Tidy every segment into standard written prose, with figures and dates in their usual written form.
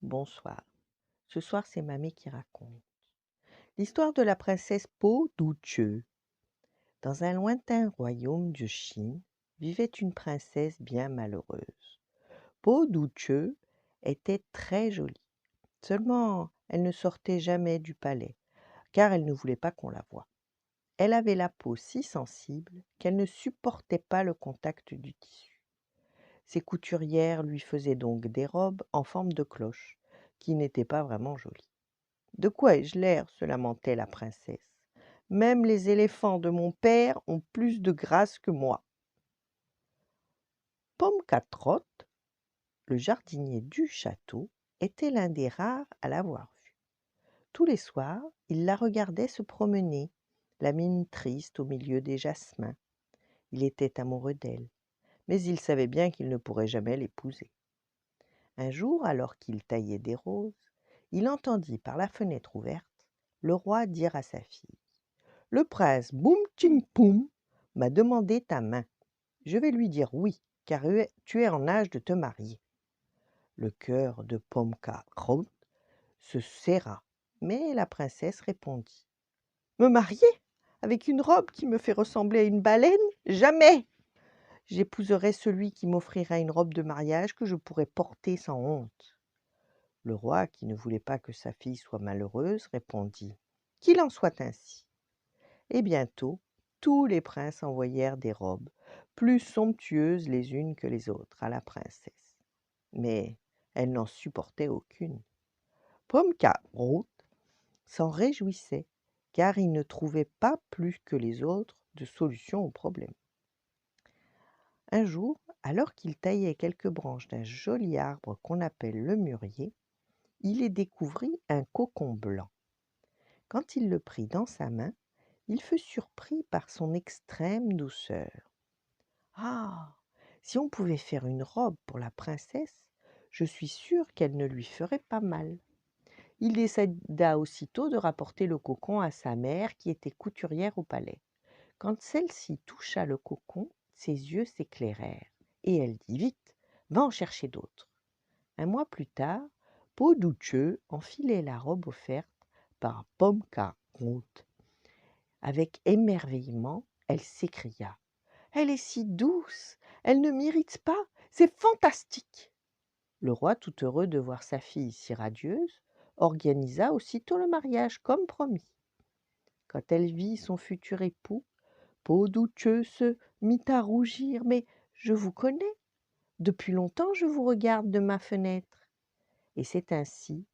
Bonsoir. Ce soir, c'est Mamé qui raconte. L'histoire de la princesse Po Duche. Dans un lointain royaume de Chine, vivait une princesse bien malheureuse. Po Duche était très jolie. Seulement, elle ne sortait jamais du palais, car elle ne voulait pas qu'on la voie. Elle avait la peau si sensible qu'elle ne supportait pas le contact du tissu. Ses couturières lui faisaient donc des robes en forme de cloche, qui n'étaient pas vraiment jolies. «De quoi ai-je l'air?» se lamentait la princesse. «Même les éléphants de mon père ont plus de grâce que moi.» Pomme-Catrotte, le jardinier du château, était l'un des rares à l'avoir vue. Tous les soirs, il la regardait se promener, la mine triste au milieu des jasmins. Il était amoureux d'elle, mais il savait bien qu'il ne pourrait jamais l'épouser. Un jour, alors qu'il taillait des roses, il entendit par la fenêtre ouverte le roi dire à sa fille: «Le prince Boum Tching Poum m'a demandé ta main. Je vais lui dire oui, car tu es en âge de te marier.» Le cœur de Pomme-Carotte se serra, mais la princesse répondit: «Me marier? Avec une robe qui me fait ressembler à une baleine? Jamais! J'épouserai celui qui m'offrira une robe de mariage que je pourrai porter sans honte.» Le roi, qui ne voulait pas que sa fille soit malheureuse, répondit: «Qu'il en soit ainsi.» Et bientôt, tous les princes envoyèrent des robes, plus somptueuses les unes que les autres, à la princesse. Mais elle n'en supportait aucune. Pomme-Carotte s'en réjouissait, car il ne trouvait pas plus que les autres de solution au problème. Un jour, alors qu'il taillait quelques branches d'un joli arbre qu'on appelle le mûrier, il y découvrit un cocon blanc. Quand il le prit dans sa main, il fut surpris par son extrême douceur. Ah! Si on pouvait faire une robe pour la princesse, je suis sûr qu'elle ne lui ferait pas mal. Il décida aussitôt de rapporter le cocon à sa mère qui était couturière au palais. Quand celle-ci toucha le cocon, ses yeux s'éclairèrent et elle dit: «Vite, va en chercher d'autres.» Un mois plus tard, Po-Duche enfilait la robe offerte par Pomme-Carotte. Avec émerveillement, elle s'écria: «Elle est si douce, elle ne m'irrite pas, c'est fantastique!» Le roi, tout heureux de voir sa fille si radieuse, organisa aussitôt le mariage comme promis. Quand elle vit son futur époux, Po-Duche se mit à rougir. «Mais je vous connais, depuis longtemps je vous regarde de ma fenêtre.» Et c'est ainsi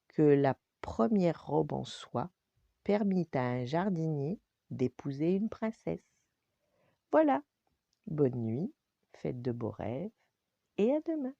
que la première robe en soie permit à un jardinier d'épouser une princesse. Voilà, bonne nuit, faites de beaux rêves et à demain.